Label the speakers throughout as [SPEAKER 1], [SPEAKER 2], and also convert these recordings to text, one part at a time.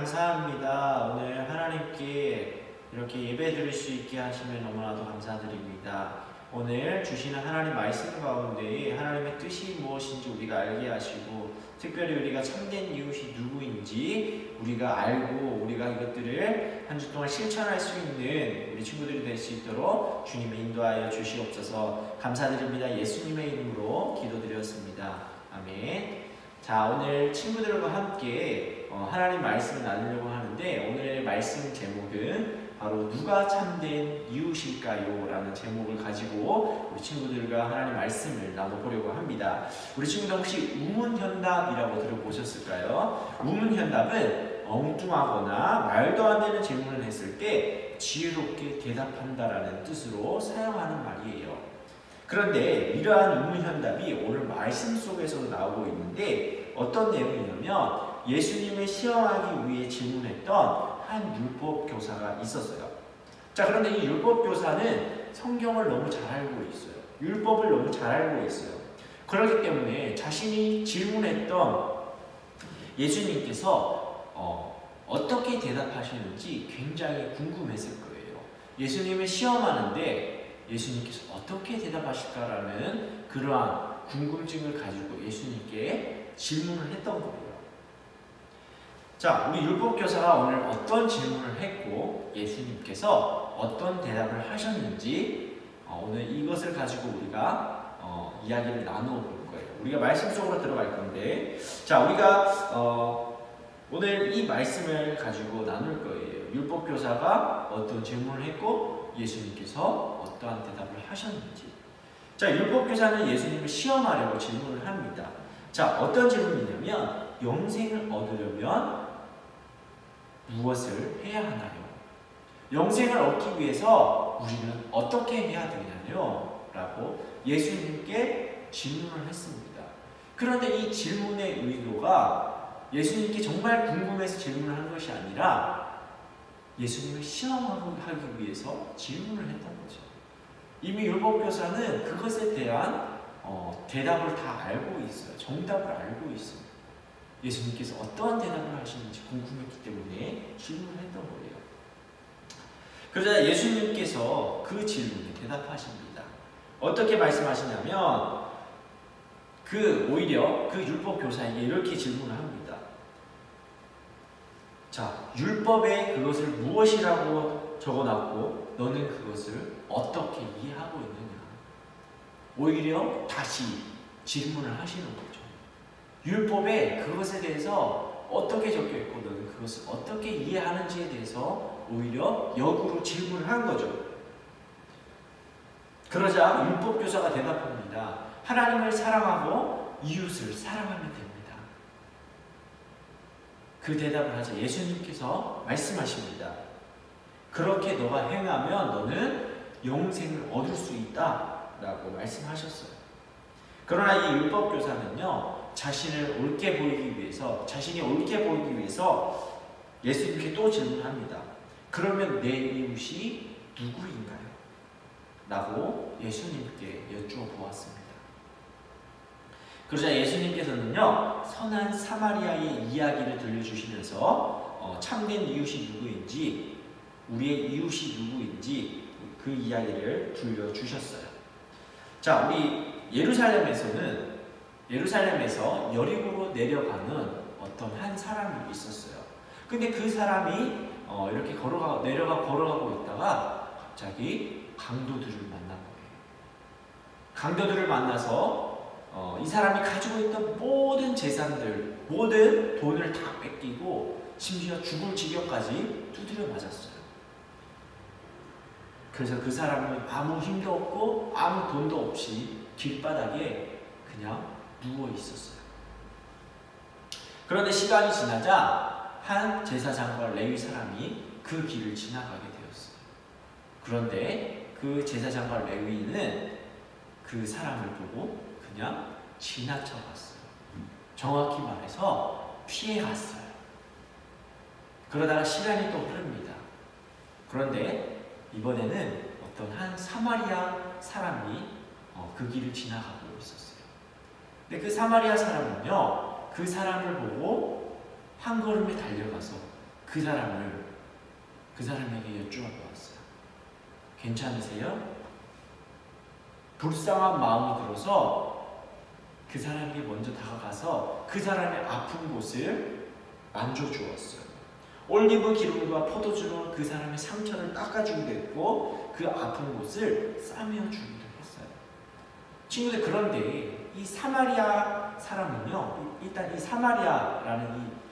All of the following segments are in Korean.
[SPEAKER 1] 감사합니다. 오늘 하나님께 이렇게 예배 드릴 수 있게 하시면 너무나도 감사드립니다. 오늘 주시는 하나님 말씀 가운데 하나님의 뜻이 무엇인지 우리가 알게 하시고, 특별히 우리가 참된 이웃이 누구인지 우리가 알고 우리가 이것들을 한 주 동안 실천할 수 있는 우리 친구들이 될 수 있도록 주님의 인도하여 주시옵소서. 감사드립니다. 예수님의 이름으로 기도드렸습니다. 아멘. 자, 오늘 친구들과 함께 하나님 말씀을 나누려고 하는데, 오늘의 말씀 제목은 바로 누가 참된 이웃일까요? 라는 제목을 가지고 우리 친구들과 하나님 말씀을 나눠보려고 합니다. 우리 친구들 혹시 우문현답이라고 들어보셨을까요? 우문현답은 엉뚱하거나 말도 안 되는 질문을 했을 때 지혜롭게 대답한다라는 뜻으로 사용하는 말이에요. 그런데 이러한 우문현답이 오늘 말씀 속에서도 나오고 있는데, 어떤 내용이냐면 예수님을 시험하기 위해 질문했던 한 율법교사가 있었어요. 자, 그런데 이 율법교사는 성경을 너무 잘 알고 있어요. 율법을 너무 잘 알고 있어요. 그렇기 때문에 자신이 질문했던 예수님께서 어떻게 대답하시는지 굉장히 궁금했을 거예요. 예수님을 시험하는데 예수님께서 어떻게 대답하실까라는 그러한 궁금증을 가지고 예수님께 질문을 했던 거예요. 자, 우리 율법교사가 오늘 어떤 질문을 했고 예수님께서 어떤 대답을 하셨는지 오늘 이것을 가지고 우리가 이야기를 나누어 볼 거예요. 우리가 말씀 속으로 들어갈 건데, 자, 우리가 오늘 이 말씀을 가지고 나눌 거예요. 율법교사가 어떤 질문을 했고 예수님께서 어떠한 대답을 하셨는지. 자, 율법교사는 예수님을 시험하려고 질문을 합니다. 자, 어떤 질문이냐면 영생을 얻으려면 무엇을 해야 하나요? 영생을 얻기 위해서 우리는 어떻게 해야 되냐요? 라고 예수님께 질문을 했습니다. 그런데 이 질문의 의도가 예수님께 정말 궁금해서 질문을 한 것이 아니라 예수님을 시험하기 위해서 질문을 했던 거죠. 이미 율법교사는 그것에 대한 대답을 다 알고 있어요. 정답을 알고 있어요. 예수님께서 어떠한 대답을 하시는지 궁금했기 때문에 질문을 했던 거예요. 그러자 예수님께서 그 질문에 대답하십니다. 어떻게 말씀하시냐면 오히려 그 율법교사에게 이렇게 질문을 합니다. 자, 율법에 그것을 무엇이라고 적어놨고 너는 그것을 어떻게 이해하고 있느냐? 오히려 다시 질문을 하시는 거죠. 율법에 그것에 대해서 어떻게 적혀있고 너는 그것을 어떻게 이해하는지에 대해서 오히려 역으로 질문을 한 거죠. 그러자 율법교사가 대답합니다. 하나님을 사랑하고 이웃을 사랑하면 됩니다. 그 대답을 하자 예수님께서 말씀하십니다. 그렇게 너가 행하면 너는 영생을 얻을 수 있다 라고 말씀하셨어요. 그러나 이 율법교사는요, 자신이 옳게 보이기 위해서 예수님께 또 질문합니다. 그러면 내 이웃이 누구인가요? 라고 예수님께 여쭈어보았습니다. 그러자 예수님께서는요, 선한 사마리아의 이야기를 들려주시면서 참된 이웃이 누구인지, 우리의 이웃이 누구인지 그 이야기를 들려주셨어요. 자, 우리 예루살렘에서 여리고로 내려가는 어떤 한 사람이 있었어요. 근데 그 사람이 이렇게 걸어가고 있다가 갑자기 강도들을 만난 거예요. 강도들을 만나서 이 사람이 가지고 있던 모든 재산들, 모든 돈을 다 뺏기고 심지어 죽을 지경까지 두드려 맞았어요. 그래서 그 사람은 아무 힘도 없고 아무 돈도 없이 길바닥에 그냥 누워 있었어요. 그런데 시간이 지나자 한 제사장과 레위 사람이 그 길을 지나가게 되었어요. 그런데 그 제사장과 레위는 그 사람을 보고 그냥 지나쳐갔어요. 정확히 말해서 피해갔어요. 그러다가 시간이 또 흐릅니다. 그런데 이번에는 어떤 한 사마리아 사람이 그 길을 지나가고 있었어요. 근데 그 사마리아 사람은요, 그 사람을 보고 한 걸음에 달려가서 그 사람에게 여쭈어보았어요. 괜찮으세요? 불쌍한 마음이 들어서 그 사람에게 먼저 다가가서 그 사람의 아픈 곳을 만져주었어요. 올리브 기름과 포도주로 그 사람의 상처를 닦아주기도 했고 그 아픈 곳을 싸매어주기도 했어요. 친구들, 그런데 이 사마리아 사람은요, 일단 이 사마리아라는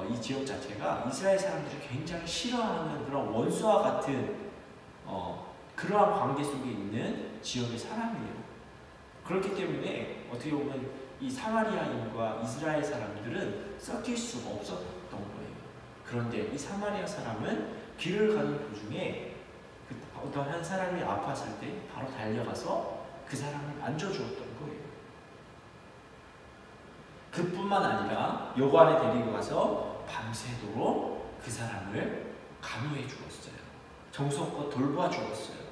[SPEAKER 1] 이 지역 자체가 이스라엘 사람들이 굉장히 싫어하는 그런 원수와 같은 그러한 관계 속에 있는 지역의 사람이에요. 그렇기 때문에 어떻게 보면 이 사마리아인과 이스라엘 사람들은 섞일 수가 없었던 거예요. 그런데 이 사마리아 사람은 길을 가는 도중에 어떤 한 사람이 아팠을 때 바로 달려가서 그 사람을 만져주었던 거예요. 그뿐만 아니라 요관에 데리고 가서 밤새도록 그 사람을 간호해 주었어요. 정성껏 돌봐 주었어요.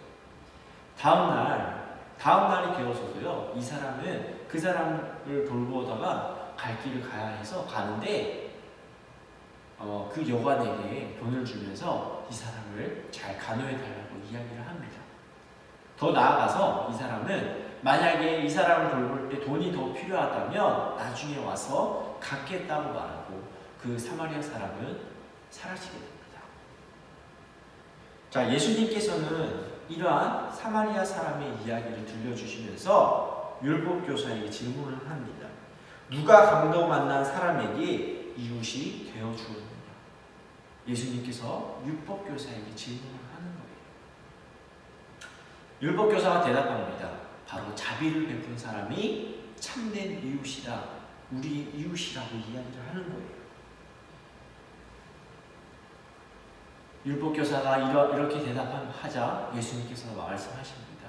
[SPEAKER 1] 다음 날이 되어서도요, 이 사람은 그 사람을 돌보다가 갈 길을 가야 해서 가는데 그 여관에게 돈을 주면서 이 사람을 잘 간호해 달라고 이야기를 합니다. 더 나아가서 이 사람은 만약에 이 사람을 돌볼 때 돈이 더 필요하다면 나중에 와서 갚겠다고 말하고 그 사마리아 사람은 사라지게 됩니다. 자, 예수님께서는 이러한 사마리아 사람의 이야기를 들려주시면서 율법교사에게 질문을 합니다. 누가 강도 만난 사람에게 이웃이 되어주었느냐? 예수님께서 율법교사에게 질문을 하는 거예요. 율법교사가 대답합니다. 바로 자비를 베푼 사람이 참된 이웃이다, 우리 이웃이라고 이야기를 하는 거예요. 율법교사가 이렇게 대답하자 예수님께서 말씀하십니다.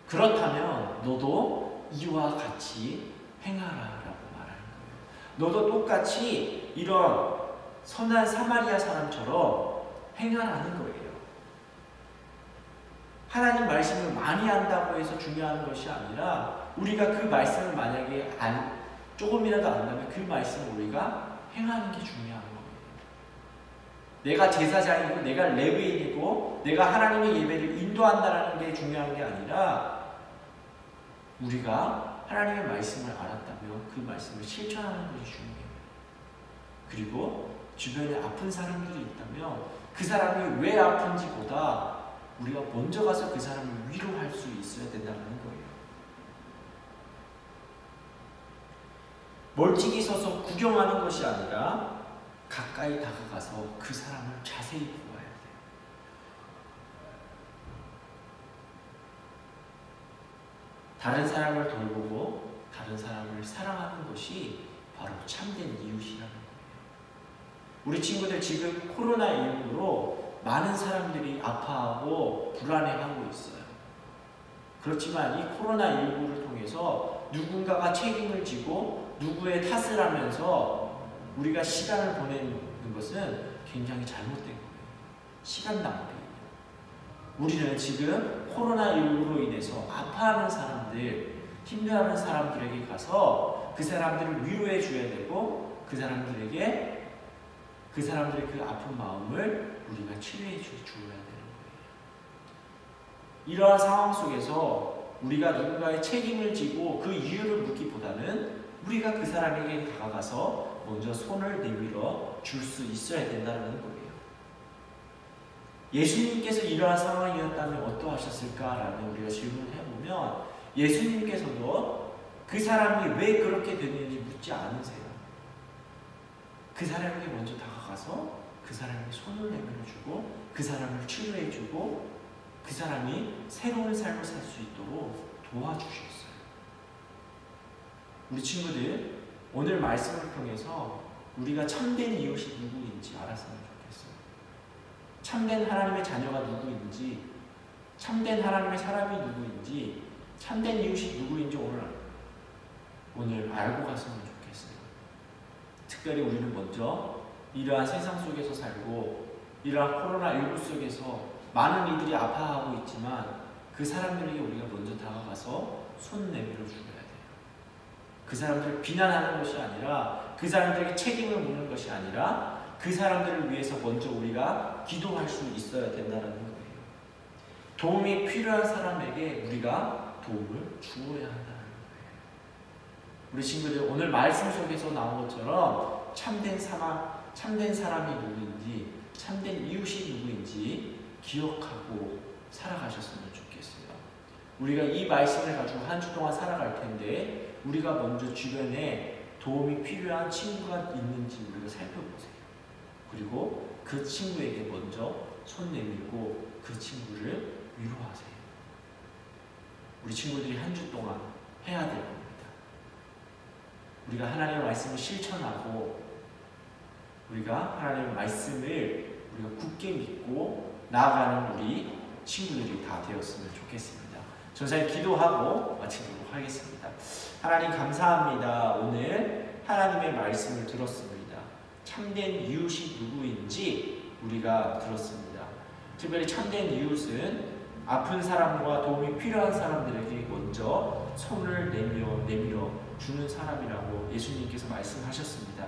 [SPEAKER 1] 그렇다면 너도 이와 같이 행하라라고 말하는 거예요. 너도 똑같이 이런 선한 사마리아 사람처럼 행하라는 거예요. 하나님 말씀을 많이 안다고 해서 중요한 것이 아니라 우리가 그 말씀을 만약에 조금이라도 안다면 그 말씀을 우리가 행하는 게 중요한 거예요. 내가 제사장이고 내가 레위인이고 내가 하나님의 예배를 인도한다는 게 중요한 게 아니라 우리가 하나님의 말씀을 알았다면 그 말씀을 실천하는 것이 중요해요. 그리고 주변에 아픈 사람들이 있다면 그 사람이 왜 아픈지보다 우리가 먼저 가서 그 사람을 위로할 수 있어야 된다는 거예요. 멀찍이 서서 구경하는 것이 아니라 가까이 다가가서 그 사람을 자세히 보아야 돼요. 다른 사람을 돌보고 다른 사람을 사랑하는 것이 바로 참된 이웃이라는 거예요. 우리 친구들 지금 코로나19로 많은 사람들이 아파하고 불안해하고 있어요. 그렇지만 이 코로나19를 통해서 누군가가 책임을 지고 누구의 탓을 하면서 우리가 시간을 보내는 것은 굉장히 잘못된 거예요. 시간 낭비예요. 우리는 지금 코로나19로 인해서 아파하는 사람들, 힘들어하는 사람들에게 가서 그 사람들을 위로해 줘야 되고 그 사람들의 그 아픈 마음을 우리가 치료해 주어야 되는 거예요. 이러한 상황 속에서 우리가 누군가의 책임을 지고 그 이유를 묻기보다는 우리가 그 사람에게 다가가서 먼저 손을 내밀어 줄 수 있어야 된다는 거예요. 예수님께서 이러한 상황이었다면 어떠하셨을까라는 우리가 질문을 해보면 예수님께서도 그 사람이 왜 그렇게 됐는지 묻지 않으세요. 그 사람에게 먼저 다가가서 그 사람에게 손을 내밀어주고 그 사람을 치료해주고 그 사람이 새로운 삶을 살 수 있도록 도와주셨어요. 우리 친구들, 오늘 말씀을 통해서 우리가 참된 이웃이 누구인지 알았으면 좋겠어요. 참된 하나님의 자녀가 누구인지, 참된 하나님의 사람이 누구인지, 참된 이웃이 누구인지 오늘 알고 갔으면 좋겠어요. 특별히 우리는 먼저 이러한 세상 속에서 살고 이러한 코로나19 속에서 많은 이들이 아파하고 있지만 그 사람들에게 우리가 먼저 다가가서 손 내밀어 주어야 돼요. 그 사람들을 비난하는 것이 아니라 그 사람들에게 책임을 묻는 것이 아니라 그 사람들을 위해서 먼저 우리가 기도할 수 있어야 된다는 거예요. 도움이 필요한 사람에게 우리가 도움을 주어야 한다는 거예요. 우리 친구들, 오늘 말씀 속에서 나온 것처럼 참된 사람이 누구인지, 참된 이웃이 누구인지 기억하고 살아가셨으면 좋겠어요. 우리가 이 말씀을 가지고 한 주 동안 살아갈 텐데, 우리가 먼저 주변에 도움이 필요한 친구가 있는지 우리가 살펴보세요. 그리고 그 친구에게 먼저 손 내밀고 그 친구를 위로하세요. 우리 친구들이 한 주 동안 해야 될 겁니다. 우리가 하나님의 말씀을 실천하고, 우리가 하나님의 말씀을 우리가 굳게 믿고 나아가는 우리 친구들이 다 되었으면 좋겠습니다. 전사님 기도하고 마치도록 하겠습니다. 하나님 감사합니다. 오늘 하나님의 말씀을 들었습니다. 참된 이웃이 누구인지 우리가 들었습니다. 특별히 참된 이웃은 아픈 사람과 도움이 필요한 사람들에게 먼저 손을 내밀어 주는 사람이라고 예수님께서 말씀하셨습니다.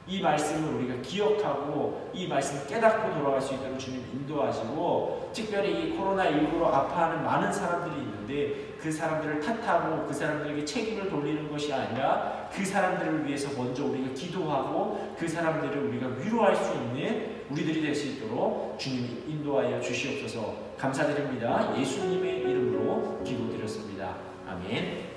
[SPEAKER 1] 이 말씀을 우리가 기억하고 이 말씀을 깨닫고 돌아갈 수 있도록 주님 인도하시고, 특별히 이 코로나19로 아파하는 많은 사람들이 있는데 그 사람들을 탓하고 그 사람들에게 책임을 돌리는 것이 아니라 그 사람들을 위해서 먼저 우리가 기도하고 그 사람들을 우리가 위로할 수 있는 우리들이 될 수 있도록 주님이 인도하여 주시옵소서. 감사드립니다. 예수님의 이름으로 기도드렸습니다. 아멘.